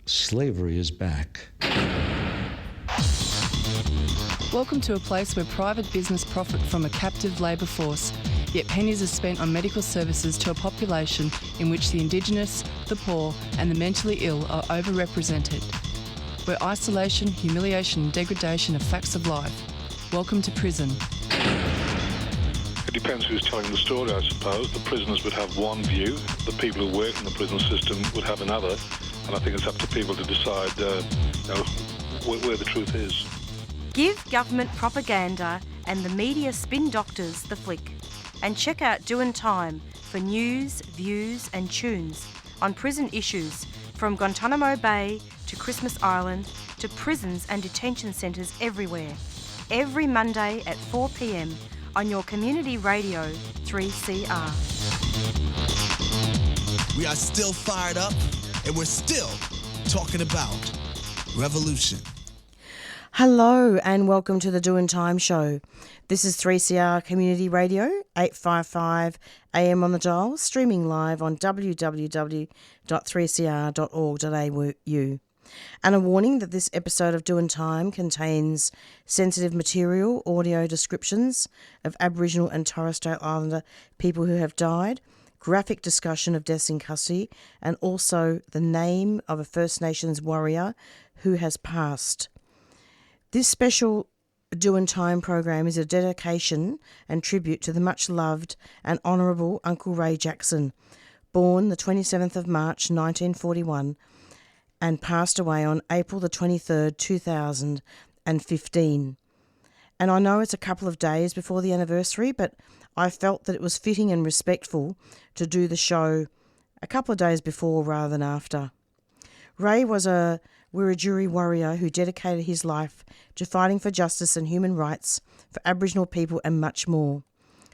Slavery is back. Welcome to a place where private business profit from a captive labour force, yet pennies are spent on medical services to a population in which the Indigenous, the poor and the mentally ill are overrepresented. Where isolation, humiliation and degradation are facts of life. Welcome to prison. It depends who's telling the story, I suppose. The prisoners would have one view, the people who work in the prison system would have another, and I think it's up to people to decide where the truth is. Give government propaganda and the media spin doctors the flick. And check out Doin Time for news, views and tunes on prison issues from Guantanamo Bay to Christmas Island to prisons and detention centres everywhere. Every Monday at 4 p.m. on your community radio 3CR. We are still fired up and we're still talking about revolution. Hello and welcome to the Doin Time show. This is 3CR Community Radio, 855 AM on the dial, streaming live on www.3cr.org.au. And a warning that this episode of Doin Time contains sensitive material, audio descriptions of Aboriginal and Torres Strait Islander people who have died, graphic discussion of deaths in custody, and also the name of a First Nations warrior who has passed. This special Doin Time program is a dedication and tribute to the much-loved and honourable Uncle Ray Jackson, born the 27th of March 1941 and passed away on April the 23rd, 2015. And I know it's a couple of days before the anniversary, but I felt that it was fitting and respectful to do the show a couple of days before rather than after. Ray was a Wiradjuri warrior who dedicated his life to fighting for justice and human rights for Aboriginal people and much more.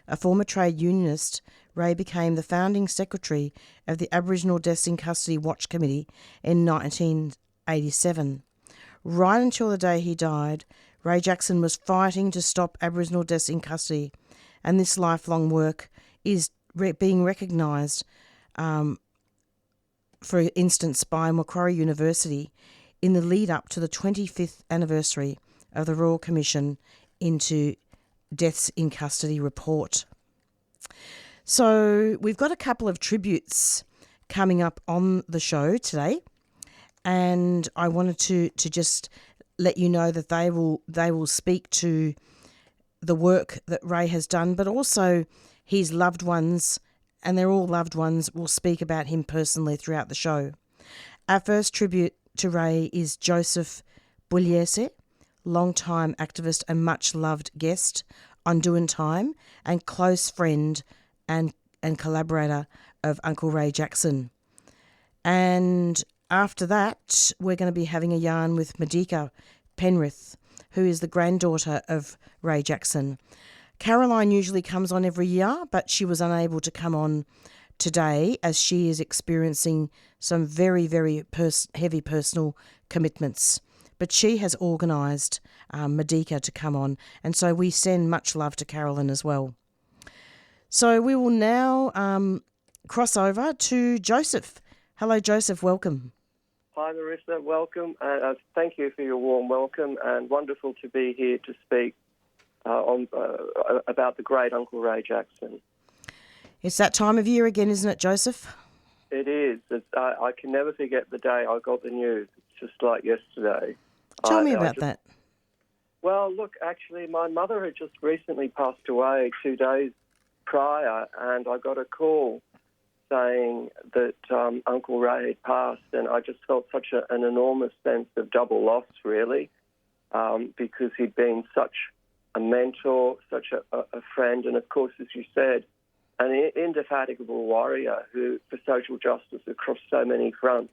A former trade unionist, Ray became the founding secretary of the Aboriginal Deaths in Custody Watch Committee in 1987. Right until the day he died, Ray Jackson was fighting to stop Aboriginal deaths in custody, and this lifelong work is being recognised, for instance, by Macquarie University in the lead up to the 25th anniversary of the Royal Commission into Deaths in Custody report. So we've got a couple of tributes coming up on the show today, and I wanted to just let you know that they will speak to the work that Ray has done, but also his loved ones, and they're all loved ones, will speak about him personally throughout the show. Our first tribute to Ray is Joseph Pugliese, long-time activist and much-loved guest on Doin Time and close friend and collaborator of Uncle Ray Jackson. And after that, we're going to be having a yarn with Madika Penrith, who is the granddaughter of Ray Jackson. Caroline usually comes on every year, but she was unable to come on today as she is experiencing some very, very heavy personal commitments. But she has organised Madika to come on, and so we send much love to Caroline as well. So we will now cross over to Joseph. Hello, Joseph. Welcome. Hi, Marissa. Welcome. Thank you for your warm welcome, and wonderful to be here to speak about the great Uncle Ray Jackson. It's that time of year again, isn't it, Joseph? It is. I can never forget the day I got the news. It's just like yesterday. Tell me about that. Well, look, actually, my mother had just recently passed away 2 days prior, and I got a call saying that Uncle Ray had passed, and I just felt such an enormous sense of double loss, really, because he'd been such a mentor, such a friend, and of course, as you said, an indefatigable warrior who for social justice across so many fronts.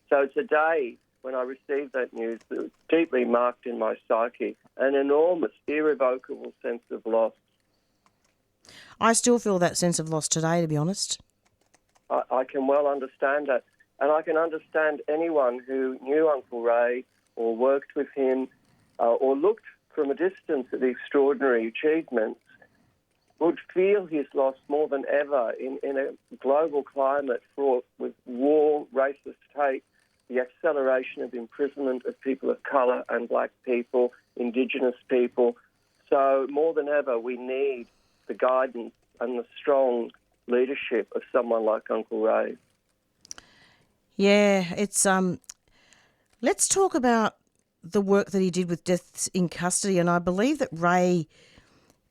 So it's a day when I received that news that was deeply marked in my psyche, an enormous, irrevocable sense of loss. I still feel that sense of loss today, to be honest. I can well understand that. And I can understand anyone who knew Uncle Ray or worked with him or looked from a distance at the extraordinary achievements would feel his loss more than ever in a global climate fraught with war, racist hate, the acceleration of imprisonment of people of colour and black people, Indigenous people. So more than ever, we need the guidance and the strong leadership of someone like Uncle Ray. Yeah, it's let's talk about the work that he did with deaths in custody, and I believe that Ray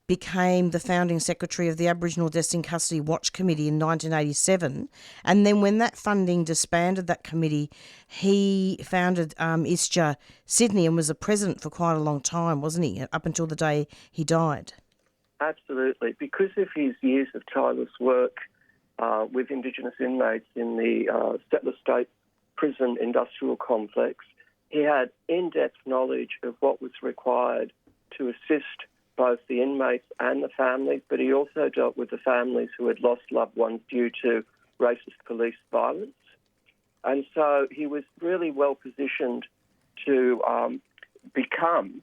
became the founding secretary of the Aboriginal Deaths in Custody Watch Committee in 1987, and then when that funding disbanded that committee, he founded ISJA Sydney and was the president for quite a long time, wasn't he, up until the day he died? Absolutely. Because of his years of tireless work with Indigenous inmates in the Settler State prison industrial complex, he had in-depth knowledge of what was required to assist both the inmates and the families, but he also dealt with the families who had lost loved ones due to racist police violence. And so he was really well positioned to become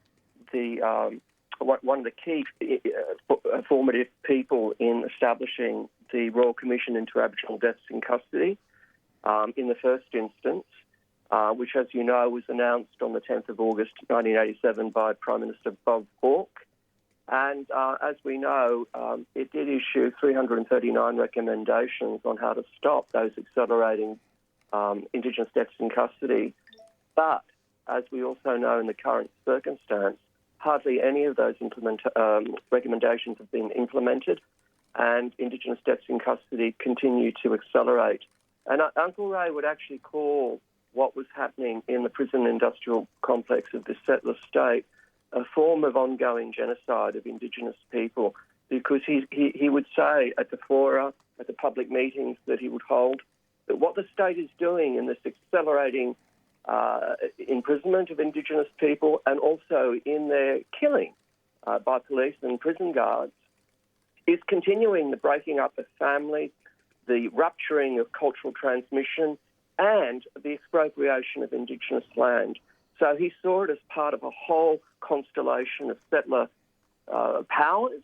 the one of the key formative people in establishing the Royal Commission into Aboriginal Deaths in Custody in the first instance, which, as you know, was announced on the 10th of August 1987 by Prime Minister Bob Hawke. And as we know, it did issue 339 recommendations on how to stop those accelerating Indigenous deaths in custody. But as we also know in the current circumstance, hardly any of those recommendations have been implemented, and Indigenous deaths in custody continue to accelerate. And Uncle Ray would actually call what was happening in the prison industrial complex of the settler state a form of ongoing genocide of Indigenous people, because he would say at the fora, at the public meetings that he would hold, that what the state is doing in this accelerating imprisonment of Indigenous people and also in their killing by police and prison guards is continuing the breaking up of families, the rupturing of cultural transmission, and the expropriation of Indigenous land. So he saw it as part of a whole constellation of settler powers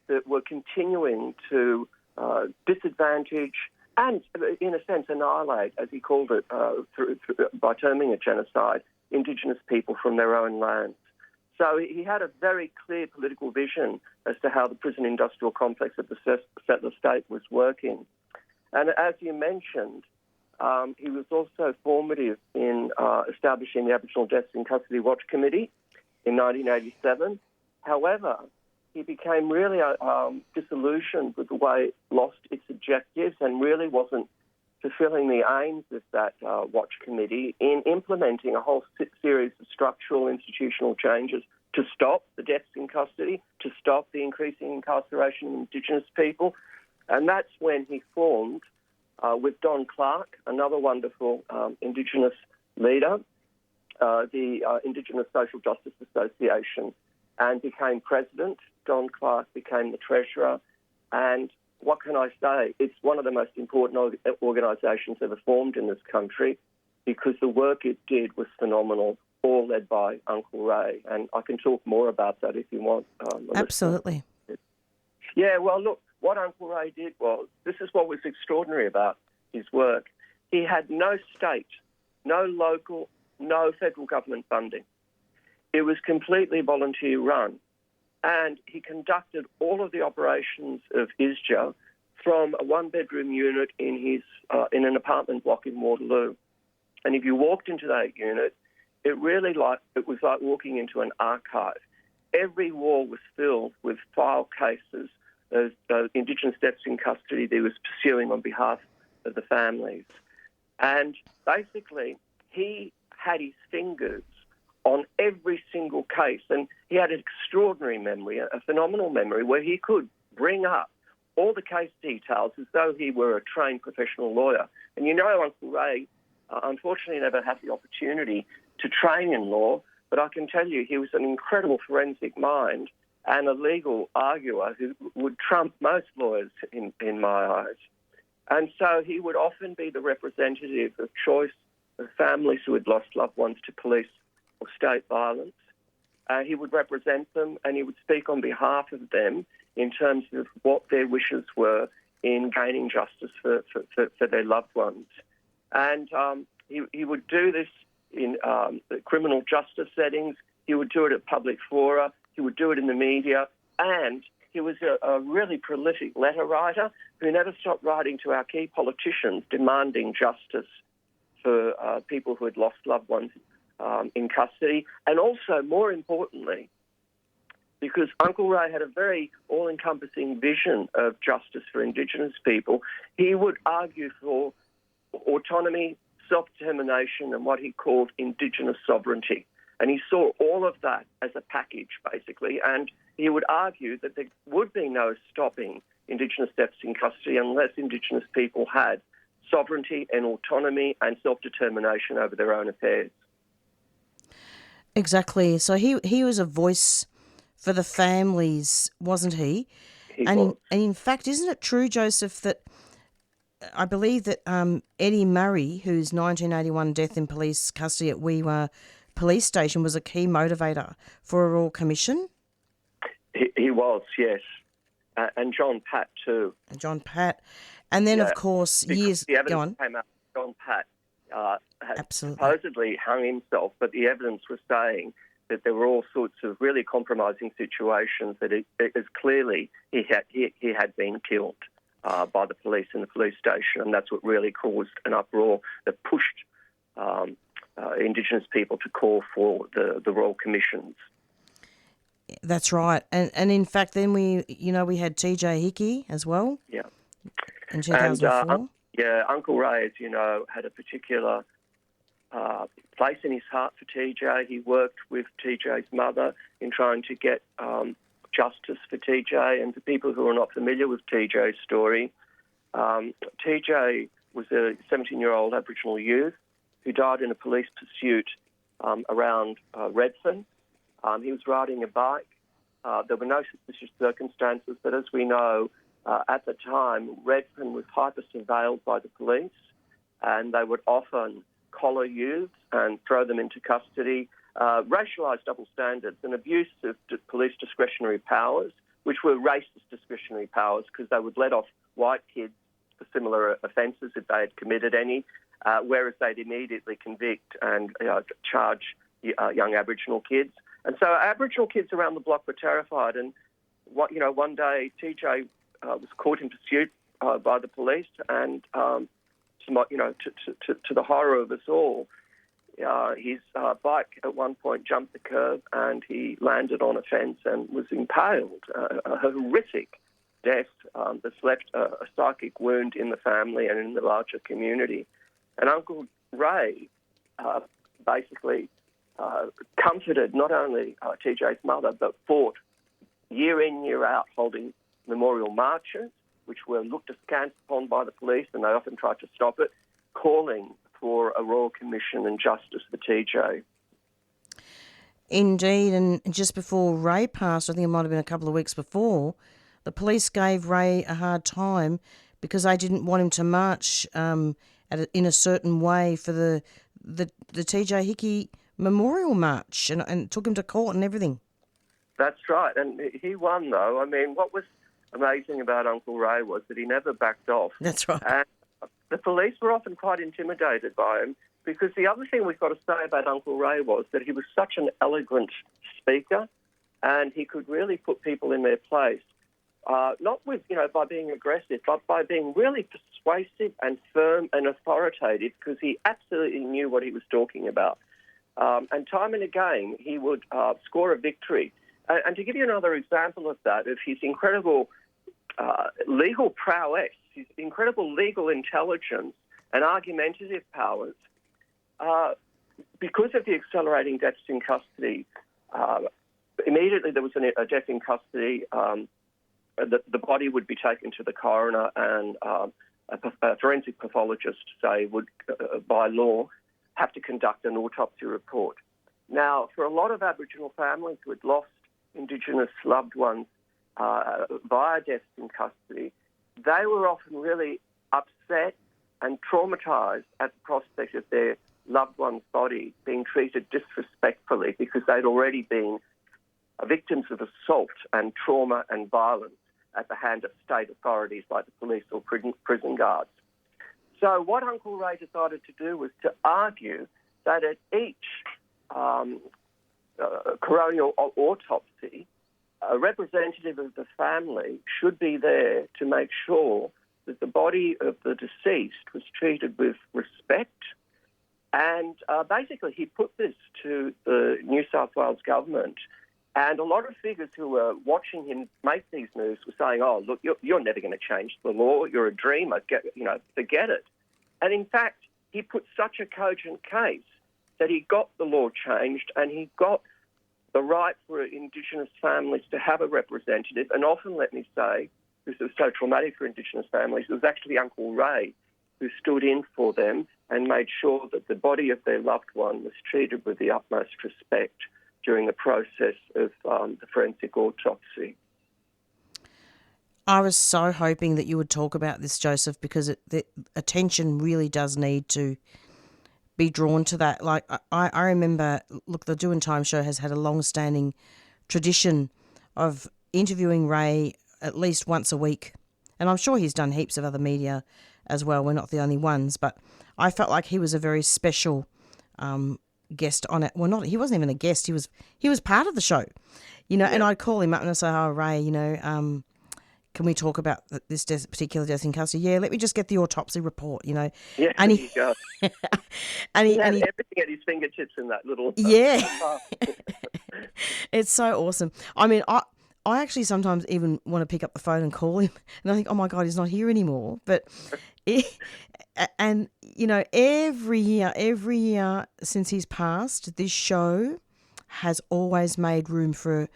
that were continuing to disadvantage and, in a sense, annihilate, as he called it, by terming it genocide, Indigenous people from their own lands. So he had a very clear political vision as to how the prison industrial complex of the settler state was working. And as you mentioned, he was also formative in establishing the Aboriginal Deaths in Custody Watch Committee in 1987. However, he became really disillusioned with the way it lost its objectives and really wasn't fulfilling the aims of that Watch Committee in implementing a whole series of structural institutional changes to stop the deaths in custody, to stop the increasing incarceration of Indigenous people. And that's when he formed, with Don Clark, another wonderful Indigenous leader, the Indigenous Social Justice Association, and became president. Don Clark became the treasurer. And what can I say? It's one of the most important organisations ever formed in this country, because the work it did was phenomenal, all led by Uncle Ray. And I can talk more about that if you want. Absolutely. Yeah, well, look, what Uncle Ray did was, this is what was extraordinary about his work. He had no state, no local, no federal government funding. It was completely volunteer run. And he conducted all of the operations of ISJA from a one-bedroom unit in an apartment block in Waterloo. And if you walked into that unit, it was like walking into an archive. Every wall was filled with file cases of Indigenous deaths in custody that he was pursuing on behalf of the families. And basically, he had his fingers on every single case, and he had an extraordinary memory, a phenomenal memory, where he could bring up all the case details as though he were a trained professional lawyer. And you know, Uncle Ray, unfortunately, never had the opportunity to train in law, but I can tell you he was an incredible forensic mind and a legal arguer who would trump most lawyers in my eyes. And so he would often be the representative of choice of families who had lost loved ones to police or state violence. He would represent them, and he would speak on behalf of them in terms of what their wishes were in gaining justice for their loved ones. And he would do this in criminal justice settings. He would do it at public fora. He would do it in the media. And he was a really prolific letter writer who never stopped writing to our key politicians demanding justice for people who had lost loved ones in custody. And also, more importantly, because Uncle Ray had a very all-encompassing vision of justice for Indigenous people, he would argue for autonomy, self-determination and what he called Indigenous sovereignty. And he saw all of that as a package, basically, and he would argue that there would be no stopping Indigenous deaths in custody unless Indigenous people had sovereignty and autonomy and self-determination over their own affairs. Exactly. So he was a voice for the families, wasn't he? And in fact, isn't it true, Joseph, that I believe that Eddie Murray, whose 1981 death in police custody at Wee-Waa Police Station, was a key motivator for a Royal Commission? He was, yes. And John Pat too. John Pat. And then, of course, because the evidence go on. came out, John Pat had Absolutely. supposedly hung himself, but the evidence was saying that there were all sorts of really compromising situations that it was clearly he had been killed by the police in the police station, and that's what really caused an uproar that pushed Indigenous people to call for the Royal Commissions. That's right. And in fact, then we had TJ Hickey as well. Yeah. In 2004. And, Uncle Ray, as you know, had a particular place in his heart for TJ. He worked with TJ's mother in trying to get justice for TJ. And for people who are not familiar with TJ's story, TJ was a 17-year-old Aboriginal youth who died in a police pursuit around Redfern. He was riding a bike. There were no suspicious circumstances, but as we know, at the time, Redfern was hyper-surveilled by the police, and they would often collar youths and throw them into custody, racialised double standards and abuse of police discretionary powers, which were racist discretionary powers because they would let off white kids for similar offences if they had committed any, whereas they'd immediately convict and charge young Aboriginal kids. And so Aboriginal kids around the block were terrified. And one day TJ was caught in pursuit by the police, and to the horror of us all, his bike at one point jumped the curb and he landed on a fence and was impaled. A horrific death that's left a psychic wound in the family and in the larger community. And Uncle Ray basically comforted not only TJ's mother, but fought year in, year out, holding memorial marches, which were looked askance upon by the police, and they often tried to stop it, calling for a Royal Commission and justice for TJ. Indeed, and just before Ray passed, I think it might have been a couple of weeks before, the police gave Ray a hard time because they didn't want him to march in a certain way for the TJ Hickey Memorial March, and took him to court and everything. That's right, and he won, though. I mean, what was amazing about Uncle Ray was that he never backed off. That's right. And the police were often quite intimidated by him, because the other thing we've got to say about Uncle Ray was that he was such an eloquent speaker, and he could really put people in their place, not with, by being aggressive, but by being really persuasive and firm and authoritative, because he absolutely knew what he was talking about. And time and again, he would score a victory. And to give you another example of that, of his incredible legal prowess, his incredible legal intelligence and argumentative powers, because of the accelerating deaths in custody, immediately there was a death in custody. The body would be taken to the coroner, and a forensic pathologist, say, would, by law, have to conduct an autopsy report. Now, for a lot of Aboriginal families who had lost Indigenous loved ones via deaths in custody, they were often really upset and traumatised at the prospect of their loved one's body being treated disrespectfully because they'd already been victims of assault and trauma and violence at the hand of state authorities like the police or prison guards. So what Uncle Ray decided to do was to argue that at each coronial autopsy, a representative of the family should be there to make sure that the body of the deceased was treated with respect. And basically he put this to the New South Wales government, and a lot of figures who were watching him make these moves were saying, oh, look, you're never going to change the law. You're a dreamer. Forget it. And in fact, he put such a cogent case that he got the law changed, and he got the right for Indigenous families to have a representative. And often, let me say, this was so traumatic for Indigenous families, it was actually Uncle Ray who stood in for them and made sure that the body of their loved one was treated with the utmost respect during the process of the forensic autopsy. I was so hoping that you would talk about this, Joseph, because the attention really does need to be drawn to that. Like, I remember, look, the Doin Time show has had a long-standing tradition of interviewing Ray at least once a week. And I'm sure he's done heaps of other media as well. We're not the only ones. But I felt like he was a very special guest on it. Well, he wasn't even a guest. He was part of the show, Yeah. And I'd call him up and I'd say, oh, Ray, can we talk about this particular death in custody? Yeah, let me just get the autopsy report, Yeah, and there you go. and he had everything at his fingertips in that little... Yeah. It's so awesome. I mean, I actually sometimes even want to pick up the phone and call him, and I think, oh my God, he's not here anymore. But, every year since he's passed, this show has always made room for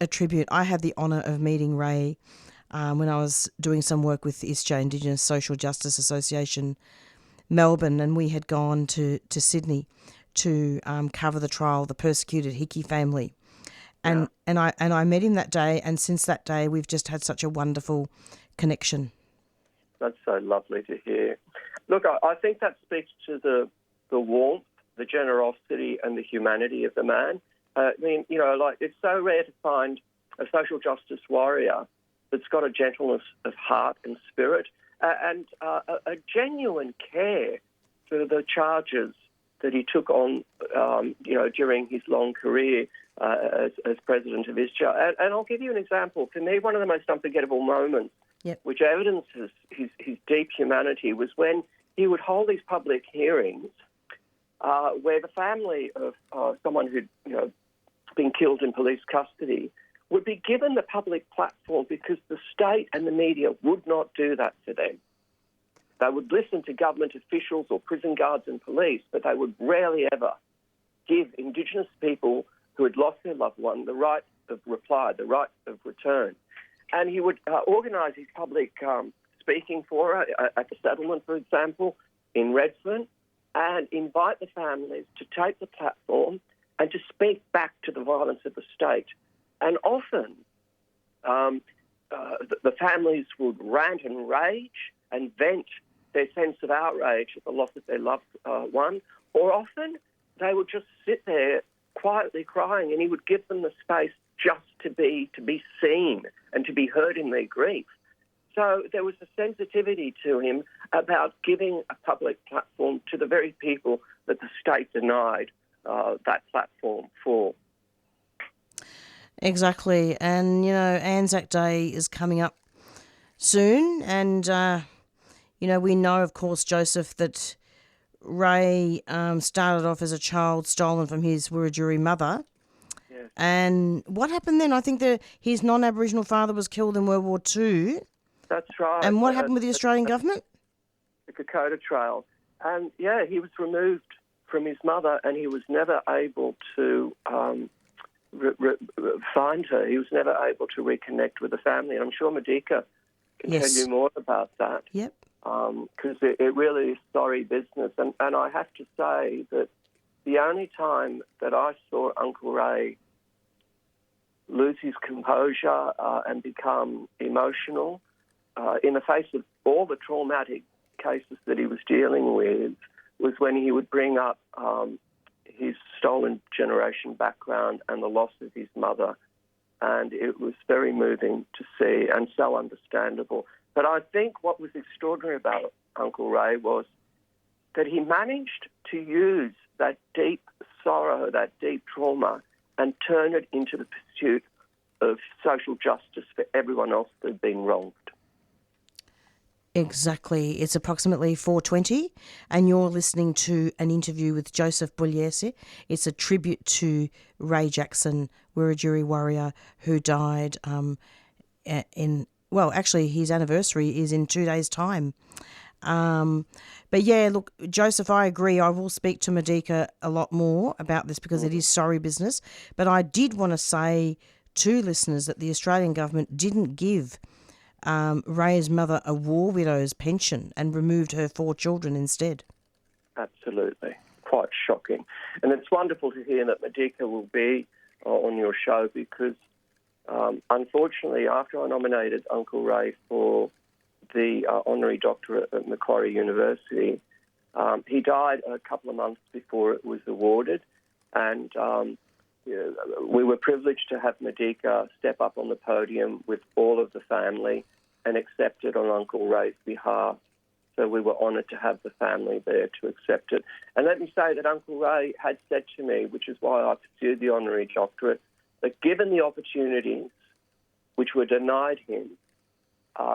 a tribute. I had the honour of meeting Ray when I was doing some work with ISJA, Indigenous Social Justice Association, Melbourne, and we had gone to Sydney to cover the trial of the persecuted Hickey family. And I met him that day, and since that day we've just had such a wonderful connection. That's so lovely to hear. Look, I think that speaks to the warmth, the generosity and the humanity of the man. It's so rare to find a social justice warrior that's got a gentleness of heart and spirit and a genuine care for the charges that he took on, during his long career as president of ISJA. And I'll give you an example. For me, one of the most unforgettable moments, which evidences his deep humanity, was when he would hold these public hearings where the family of someone who'd, been killed in police custody would be given the public platform because the state and the media would not do that for them. They would listen to government officials or prison guards and police, but they would rarely ever give Indigenous people who had lost their loved one the right of reply, the right of return. And he would organise his public speaking forum at the settlement, for example, in Redfern, and invite the families to take the platform and to speak back to the violence of the state. And often the families would rant and rage and vent their sense of outrage at the loss of their loved one, or often they would just sit there quietly crying, and he would give them the space just to be seen and to be heard in their grief. So there was a sensitivity to him about giving a public platform to the very people that the state denied that platform for. Exactly. And, Anzac Day is coming up soon. And, we know, of course, Joseph, that Ray started off as a child stolen from his Wiradjuri mother. Yes. And what happened then? I think his non-Aboriginal father was killed in World War II. That's right. And what happened with the Australian government? The Kokoda Trail. And, he was removed from his mother, and he was never able to find her. He was never able to reconnect with the family. And I'm sure Madika can tell you more about that. Yep. Because it really is sorry business. And I have to say that the only time that I saw Uncle Ray lose his composure and become emotional in the face of all the traumatic cases that he was dealing with was when he would bring up his stolen generation background and the loss of his mother. And it was very moving to see and so understandable. But I think what was extraordinary about Uncle Ray was that he managed to use that deep sorrow, that deep trauma, and turn it into the pursuit of social justice for everyone else that had been wronged. Exactly. It's approximately 4:20 and you're listening to an interview with Joseph Pugliese. It's a tribute to Ray Jackson, Wiradjuri warrior who died actually his anniversary is in 2 days' time. But yeah, look, Joseph, I agree. I will speak to Madika a lot more about this because it is sorry business. But I did want to say to listeners that the Australian government didn't give Ray's mother a war widow's pension and removed her 4 children instead. Absolutely. Quite shocking. And it's wonderful to hear that Madika will be on your show because unfortunately, after I nominated Uncle Ray for the honorary doctorate at Macquarie University, he died a couple of months before it was awarded. And we were privileged to have Madika step up on the podium with all of the family and accept it on Uncle Ray's behalf. So we were honoured to have the family there to accept it. And let me say that Uncle Ray had said to me, which is why I pursued the honorary doctorate, that given the opportunities which were denied him,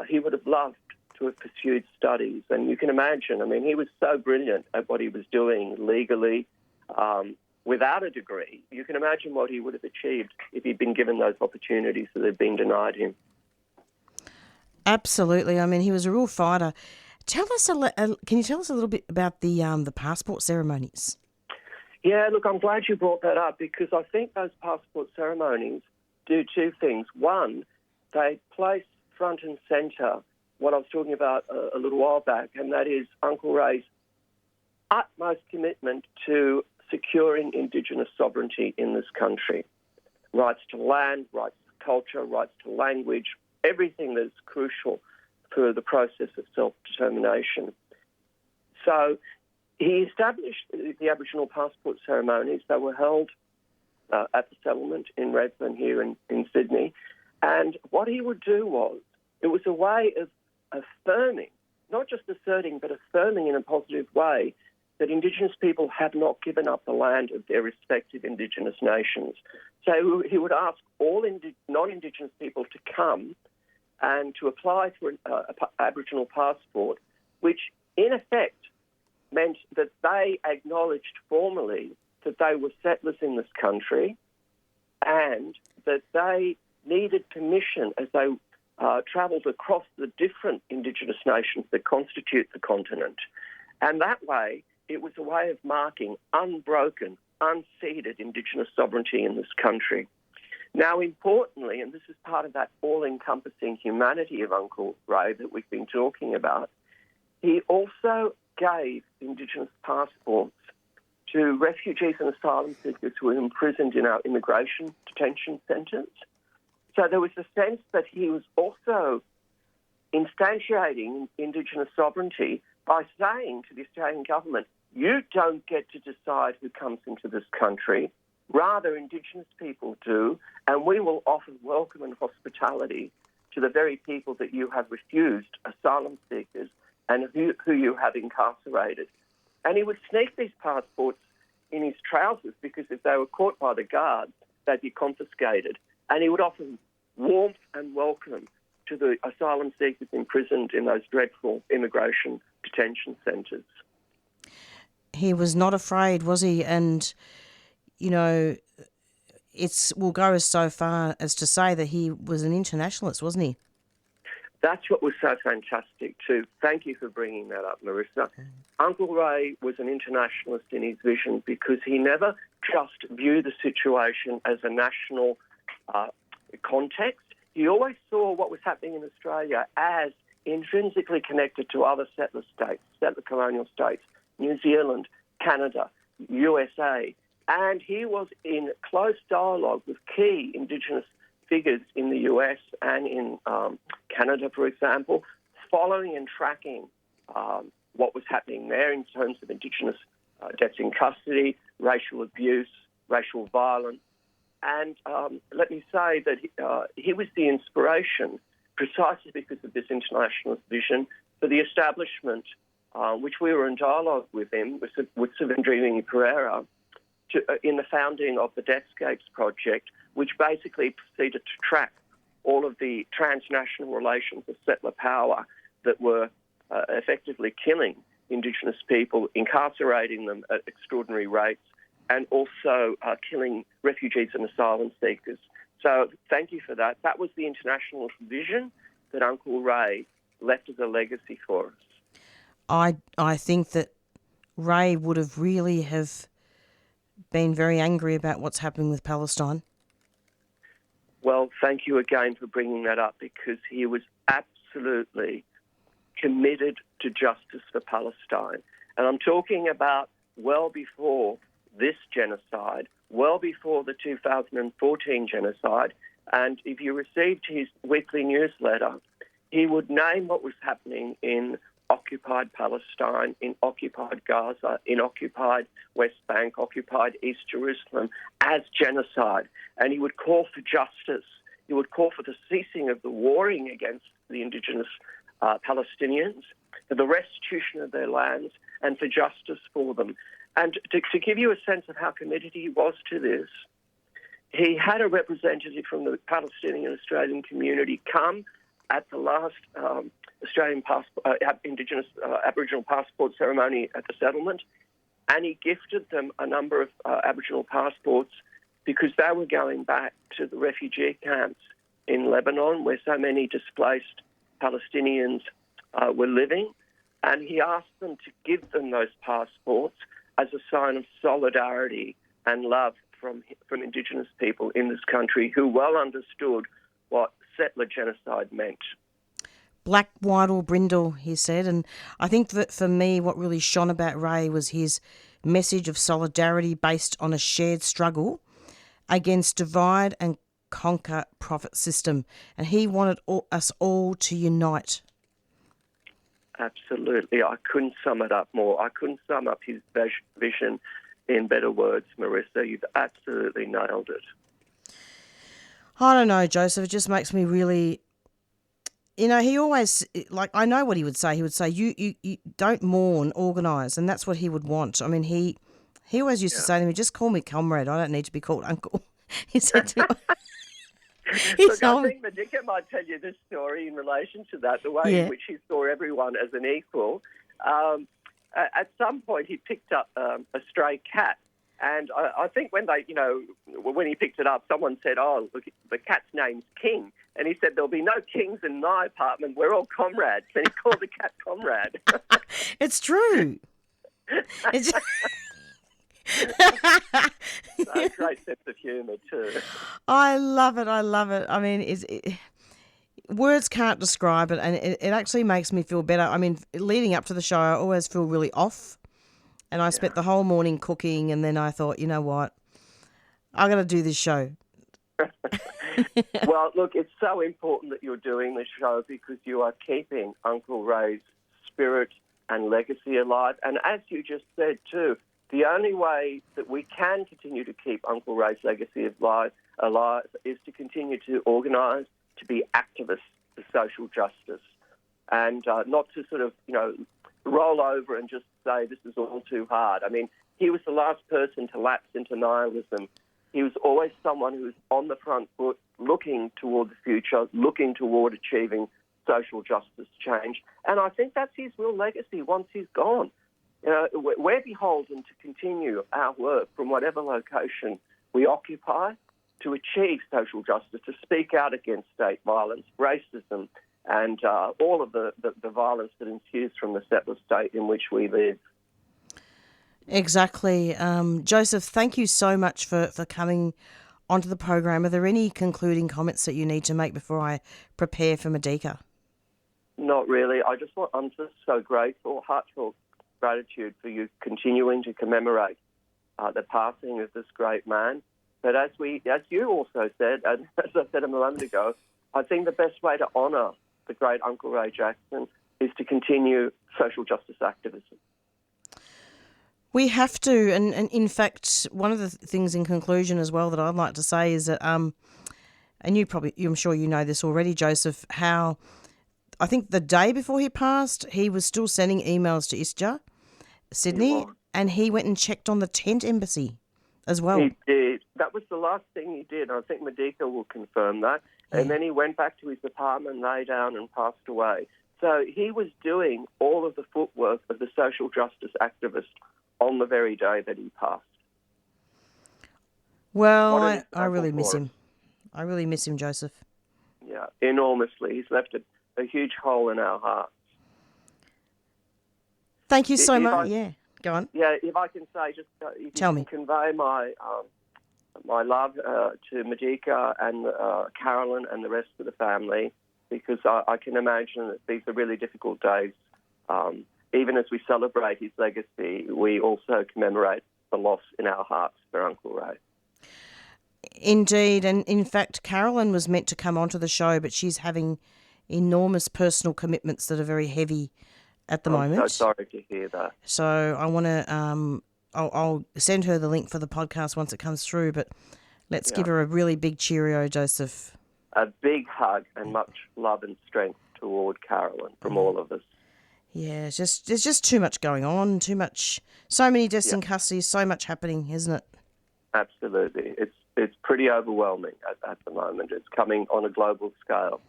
he would have loved to have pursued studies. And you can imagine, I mean, he was so brilliant at what he was doing legally, without a degree. You can imagine what he would have achieved if he'd been given those opportunities that had been denied him. Absolutely. I mean, he was a real fighter. Can you tell us a little bit about the passport ceremonies? Yeah, look, I'm glad you brought that up because I think those passport ceremonies do 2 things. One, they place front and centre what I was talking about a little while back, and that is Uncle Ray's utmost commitment to securing Indigenous sovereignty in this country. Rights to land, rights to culture, rights to language, everything that's crucial for the process of self-determination. So he established the Aboriginal passport ceremonies. They were held at the settlement in Redfern here in Sydney. And what he would do was, it was a way of affirming, not just asserting, but affirming in a positive way that Indigenous people have not given up the land of their respective Indigenous nations. So he would ask all non-Indigenous people to come and to apply for an Aboriginal passport, which in effect meant that they acknowledged formally that they were settlers in this country and that they needed permission as they travelled across the different Indigenous nations that constitute the continent. And that way, it was a way of marking unbroken, unceded Indigenous sovereignty in this country. Now, importantly, and this is part of that all-encompassing humanity of Uncle Ray that we've been talking about, he also gave Indigenous passports to refugees and asylum seekers who were imprisoned in our immigration detention centres. So there was a sense that he was also instantiating Indigenous sovereignty by saying to the Australian government, you don't get to decide who comes into this country. Rather, Indigenous people do, and we will offer welcome and hospitality to the very people that you have refused, asylum seekers, and who you have incarcerated. And he would sneak these passports in his trousers because if they were caught by the guards, they'd be confiscated. And he would offer warmth and welcome to the asylum seekers imprisoned in those dreadful immigration detention centres. He was not afraid, was he? And, you know, we'll go so far as to say that he was an internationalist, wasn't he? That's what was so fantastic too. Thank you for bringing that up, Marissa. Uncle Ray was an internationalist in his vision because he never just viewed the situation as a national context. He always saw what was happening in Australia as intrinsically connected to other settler states, settler colonial states, New Zealand, Canada, USA. And he was in close dialogue with key Indigenous figures in the US and in Canada, for example, following and tracking what was happening there in terms of Indigenous deaths in custody, racial abuse, racial violence. And let me say that he was the inspiration, precisely because of this internationalist vision, for the establishment which we were in dialogue with him, with Savindrini Pereira, in the founding of the Deathscapes Project, which basically proceeded to track all of the transnational relations of settler power that were effectively killing Indigenous people, incarcerating them at extraordinary rates, and also killing refugees and asylum seekers. So thank you for that. That was the international vision that Uncle Ray left as a legacy for us. I think that Ray would have really have been very angry about what's happening with Palestine. Well, thank you again for bringing that up, because he was absolutely committed to justice for Palestine. And I'm talking about well before this genocide, well before the 2014 genocide. And if you received his weekly newsletter, he would name what was happening in occupied Palestine, in occupied Gaza, in occupied West Bank, occupied East Jerusalem as genocide. And he would call for justice. He would call for the ceasing of the warring against the Indigenous Palestinians, for the restitution of their lands, and for justice for them. And to give you a sense of how committed he was to this, he had a representative from the Palestinian Australian community come at the last Indigenous Aboriginal passport ceremony at the settlement, and he gifted them a number of Aboriginal passports because they were going back to the refugee camps in Lebanon, where so many displaced Palestinians were living, and he asked them to give them those passports as a sign of solidarity and love from Indigenous people in this country who well understood what settler genocide meant. Black, white or brindle, he said. And I think that for me what really shone about Ray was his message of solidarity based on a shared struggle against divide and conquer profit system. And he wanted us all to unite. Absolutely. I couldn't sum it up more. I couldn't sum up his vision in better words, Marissa. You've absolutely nailed it. I don't know, Joseph. It just makes me really... You know, he always... Like, I know what he would say. He would say, you don't mourn, organise. And that's what he would want. I mean, he always used to say to me, just call me comrade. I don't need to be called uncle. He said to me... Look, I think Madika might tell you this story in relation to that, the way in which he saw everyone as an equal. At some point, he picked up a stray cat, and I think when he picked it up, someone said, "Oh, look, the cat's name's King," and he said, "There'll be no kings in my apartment. We're all comrades." And he called the cat Comrade. It's true. It's... A great sense of humour too. I love it. I mean, words can't describe it, and it actually makes me feel better. I mean, leading up to the show, I always feel really off, and I spent the whole morning cooking, and then I thought, you know what, I'm going to do this show. Well, look, it's so important that you're doing this show because you are keeping Uncle Ray's spirit and legacy alive. And as you just said too, the only way that we can continue to keep Uncle Ray's legacy alive is to continue to organise, to be activists for social justice, and not to sort of, roll over and just say this is all too hard. I mean, he was the last person to lapse into nihilism. He was always someone who was on the front foot, looking toward the future, looking toward achieving social justice change. And I think that's his real legacy once he's gone. We're beholden to continue our work from whatever location we occupy to achieve social justice, to speak out against state violence, racism, and all of the violence that ensues from the settler state in which we live. Exactly. Joseph, thank you so much for coming onto the program. Are there any concluding comments that you need to make before I prepare for Madika? Not really. I'm just so grateful, heartfelt gratitude for you continuing to commemorate the passing of this great man. But as you also said, and as I said a moment ago, I think the best way to honour the great Uncle Ray Jackson is to continue social justice activism. We have to, and in fact, one of the things in conclusion as well that I'd like to say is that, and I'm sure you know this already, Joseph, how I think the day before he passed, he was still sending emails to ISJA, Sydney, and he went and checked on the tent embassy as well. He did. That was the last thing he did. I think Madika will confirm that. And then he went back to his apartment, lay down and passed away. So he was doing all of the footwork of the social justice activist on the very day that he passed. Well, I really miss him. I really miss him, Joseph. Yeah, enormously. He's left a huge hole in our hearts. Thank you so much. Yeah, go on. Yeah, if I can say, just Tell me. Convey my love to Madika and Carolyn and the rest of the family, because I can imagine that these are really difficult days. Even as we celebrate his legacy, we also commemorate the loss in our hearts for Uncle Ray. Indeed, and in fact, Carolyn was meant to come onto the show, but she's having enormous personal commitments that are very heavy at the moment. I'm so sorry to hear that. So I want to, I'll send her the link for the podcast once it comes through, but let's give her a really big cheerio, Joseph. A big hug and much love and strength toward Carolyn from all of us. Yeah, there's just too much going on, so many deaths in custody, so much happening, isn't it? Absolutely. It's pretty overwhelming at the moment. It's coming on a global scale.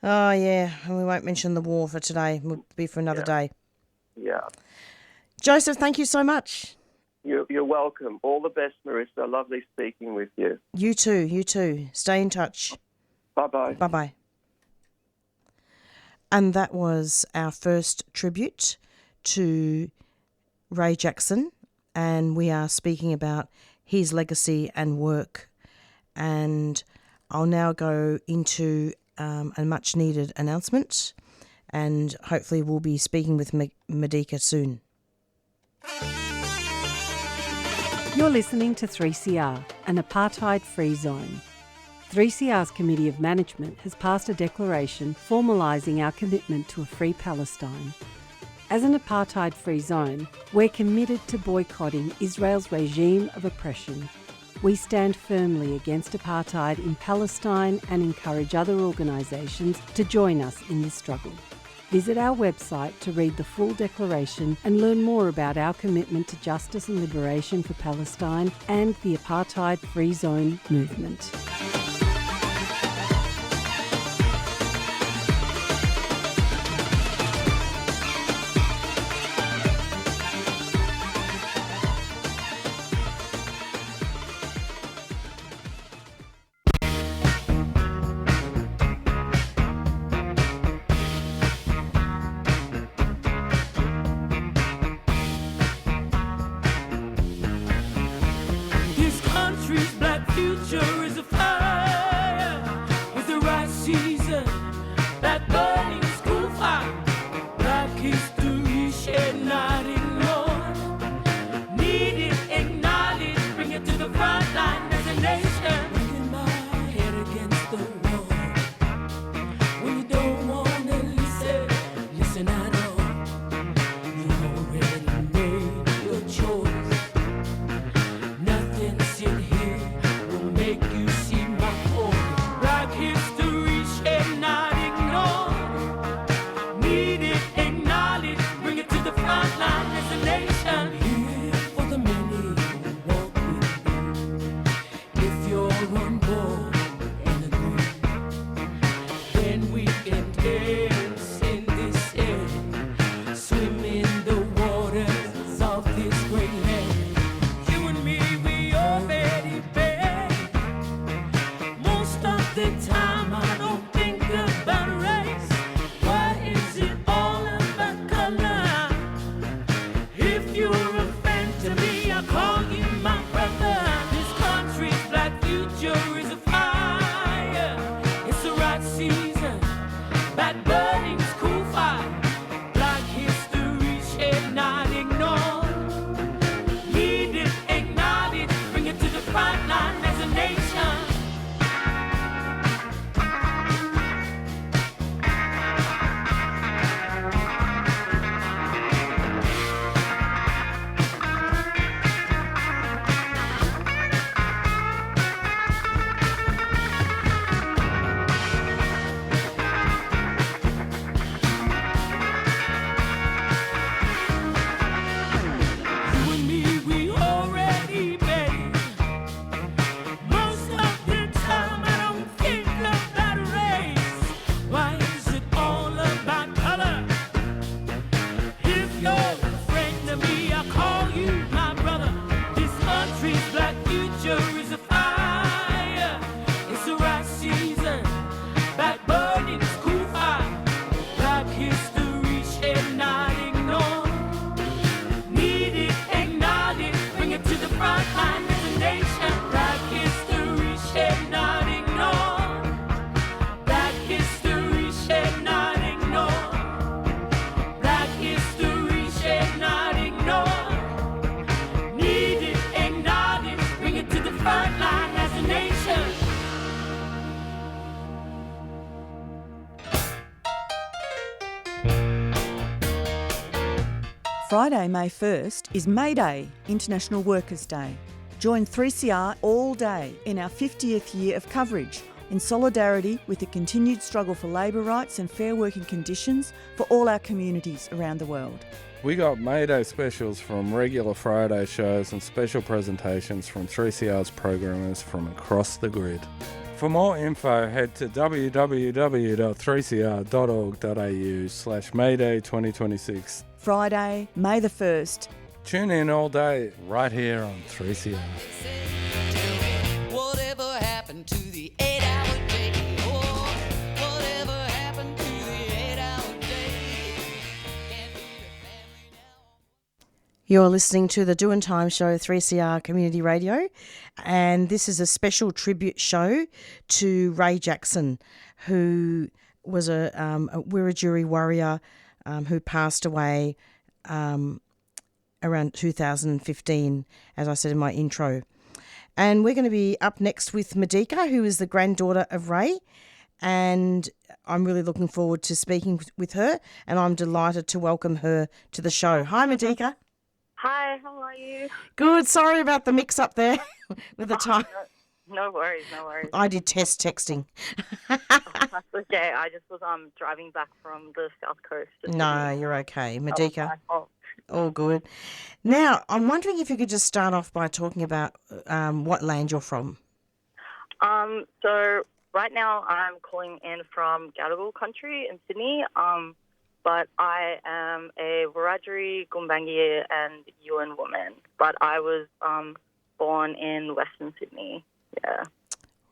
Oh, yeah, and we won't mention the war for today. We'll be for another day. Yeah. Joseph, thank you so much. You're welcome. All the best, Marissa. Lovely speaking with you. You too. Stay in touch. Bye-bye. Bye-bye. And that was our first tribute to Ray Jackson, and we are speaking about his legacy and work. And I'll now go into a much-needed announcement, and hopefully we'll be speaking with Madika soon. You're listening to 3CR, an apartheid-free zone. 3CR's Committee of Management has passed a declaration formalising our commitment to a free Palestine. As an apartheid-free zone, we're committed to boycotting Israel's regime of oppression. We stand firmly against apartheid in Palestine and encourage other organisations to join us in this struggle. Visit our website to read the full declaration and learn more about our commitment to justice and liberation for Palestine and the apartheid-free zone movement. Nothing in here will make you front line as a nation. Black history should not ignore. Black history should not ignore. Black history should not ignore. Need it, acknowledge, bring it to the front line as a nation. Friday, May 1st is May Day, International Workers' Day. Join 3CR all day in our 50th year of coverage in solidarity with the continued struggle for labour rights and fair working conditions for all our communities around the world. We got May Day specials from regular Friday shows and special presentations from 3CR's programmers from across the grid. For more info, head to www.3cr.org.au/Mayday 2026. Friday, May the 1st. Tune in all day right here on 3CR. Whatever happened to the 8-hour day? Oh, whatever happened to the 8-hour day? Can't be the family now. You're listening to the Doin Time show, 3CR Community Radio, and this is a special tribute show to Ray Jackson, who was a Wiradjuri warrior who passed away around 2015, as I said in my intro. And we're going to be up next with Madika, who is the granddaughter of Ray, and I'm really looking forward to speaking with her, and I'm delighted to welcome her to the show. Hi, Madika. Hi, how are you? Good. Sorry about the mix-up there with the time. No worries, no worries. I did test texting. That's okay. I just was driving back from the South Coast. No, you're okay. Madika. All good. Now, I'm wondering if you could just start off by talking about what land you're from. So right now I'm calling in from Gadigal country in Sydney, but I am a Wiradjuri, Gumbaynggirr and Yuin woman, but I was born in Western Sydney. Yeah.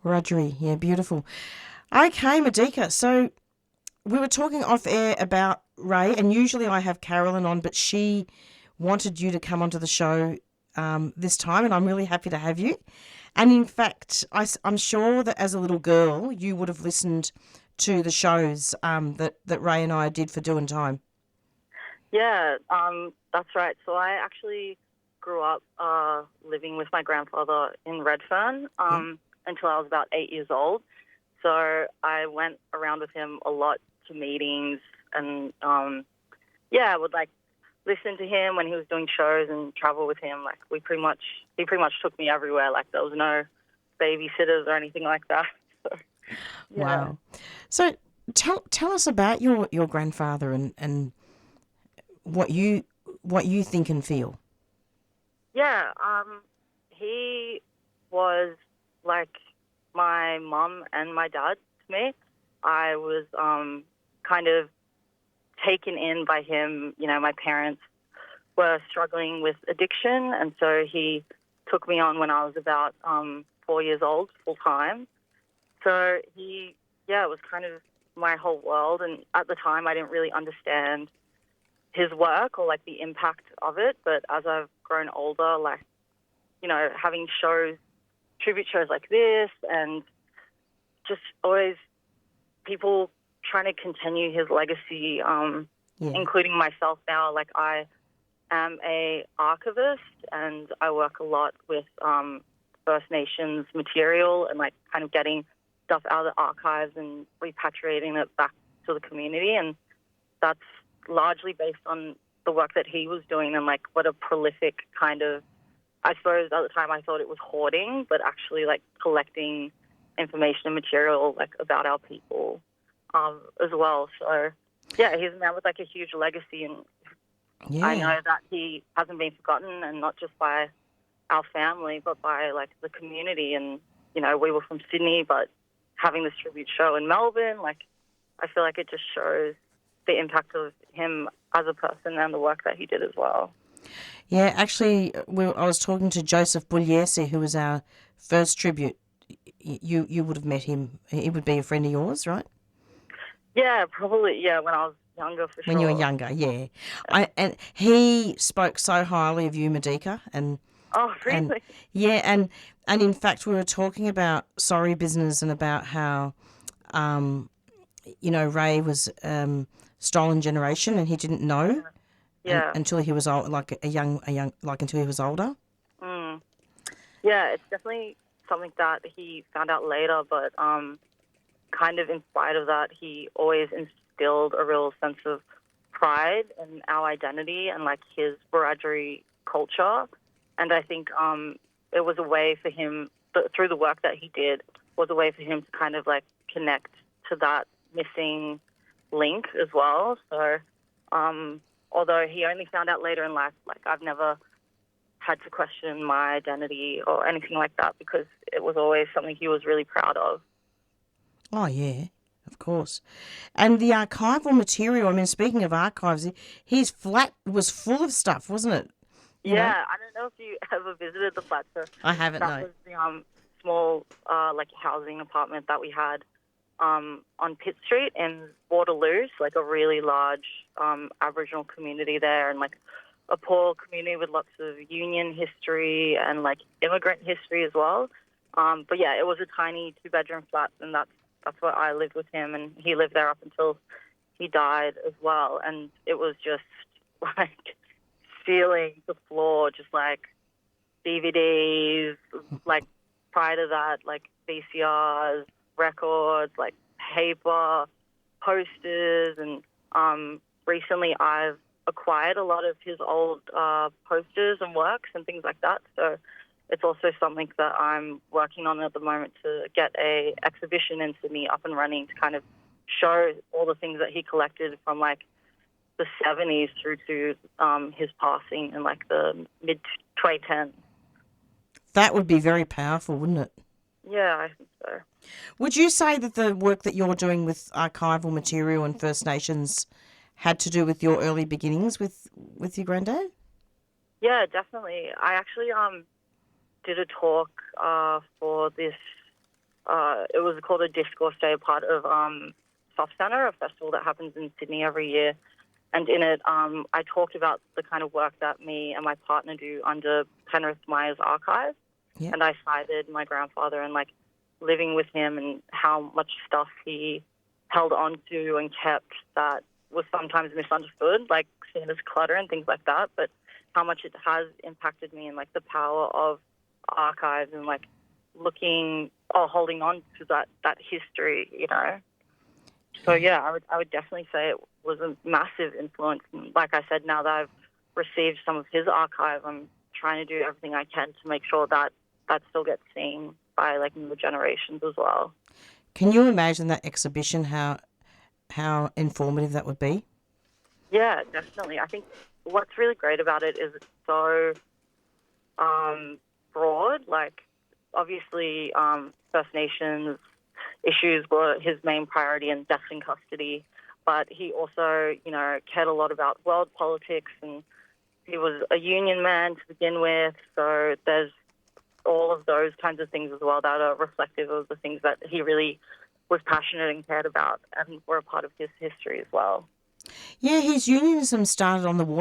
Wiradjuri, yeah, beautiful. Okay, Madika, so we were talking off air about Ray, and usually I have Carolyn on, but she wanted you to come onto the show this time, and I'm really happy to have you. And in fact, I'm sure that as a little girl, you would have listened to the shows that Ray and I did for Doin Time. Yeah, that's right. So I actually grew up living with my grandfather in Redfern until I was about 8 years old. So I went around with him a lot to meetings, and I would listen to him when he was doing shows and travel with him. Like he pretty much took me everywhere. Like there was no babysitters or anything like that. So, yeah. Wow. So tell us about your grandfather and what you think and feel. Yeah, he was like my mum and my dad to me. I was kind of taken in by him. You know, my parents were struggling with addiction, and so he took me on when I was about 4 years old, full time. So he, it was kind of my whole world, and at the time I didn't really understand his work or like the impact of it. But as I've grown older, like, you know, having shows, tribute shows like this, and just always people trying to continue his legacy, including myself now. Like I am a archivist, and I work a lot with First Nations material and like kind of getting stuff out of the archives and repatriating it back to the community. And that's largely based on the work that he was doing, and like what a prolific kind of, I suppose at the time I thought it was hoarding, but actually like collecting information and material like about our people as well. So yeah, he's a man with like a huge legacy, and I know that he hasn't been forgotten, and not just by our family, but by like the community. And, you know, we were from Sydney, but having this tribute show in Melbourne, like I feel like it just shows the impact of him as a person and the work that he did as well. Yeah, actually, I was talking to Joseph Pugliese, who was our first tribute. You would have met him. He would be a friend of yours, right? Yeah, probably. Yeah, when I was younger, for sure. When you were younger, yeah. And he spoke so highly of you, Madika, and Oh, really? And in fact, we were talking about sorry business and about how, Ray was stolen generation, and he didn't know until he was old, until he was older. Mm. Yeah, it's definitely something that he found out later, but kind of in spite of that, he always instilled a real sense of pride in our identity and like his Wiradjuri culture. And I think it was a way for him, through the work that he did, was a way for him to kind of like connect to that missing link as well. So although he only found out later in life, like I've never had to question my identity or anything like that because it was always something he was really proud of. Oh, yeah, of course. And the archival material, I mean, speaking of archives, his flat was full of stuff, wasn't it? You know? I don't know if you ever visited the flat. So I haven't, that was the small housing apartment that we had on Pitt Street in Waterloo, so like a really large Aboriginal community there, and like a poor community with lots of union history and like immigrant history as well. But yeah, it was a tiny 2-bedroom flat, and that's where I lived with him, and he lived there up until he died as well. And it was just like feeling the floor, just like DVDs, like prior to that, like VCRs, records, like paper, posters, and recently I've acquired a lot of his old posters and works and things like that. So it's also something that I'm working on at the moment to get a exhibition in Sydney up and running to kind of show all the things that he collected from like the 70s through to his passing in like the mid-2010s. That would be very powerful, wouldn't it? Yeah, I think so. Would you say that the work that you're doing with archival material and First Nations had to do with your early beginnings with your granddad? Yeah, definitely. I actually did a talk for this, it was called a Discourse Day, part of Soft Centre, a festival that happens in Sydney every year. And in it, I talked about the kind of work that me and my partner do under Penrith Myers Archive. Yeah. And I cited my grandfather and like living with him and how much stuff he held on to and kept that was sometimes misunderstood, like seen as clutter and things like that, but how much it has impacted me and like the power of archives and like holding on to that history, you know. So yeah, I would definitely say it was a massive influence. And like I said, now that I've received some of his archive, I'm trying to do everything I can to make sure that still gets seen by like newer generations as well. Can you imagine that exhibition, how informative that would be? Yeah, definitely. I think what's really great about it is it's so broad. Like, obviously, First Nations issues were his main priority and deaths in custody, but he also, cared a lot about world politics, and he was a union man to begin with, so there's all of those kinds of things as well that are reflective of the things that he really was passionate and cared about and were a part of his history as well. Yeah, his unionism started on the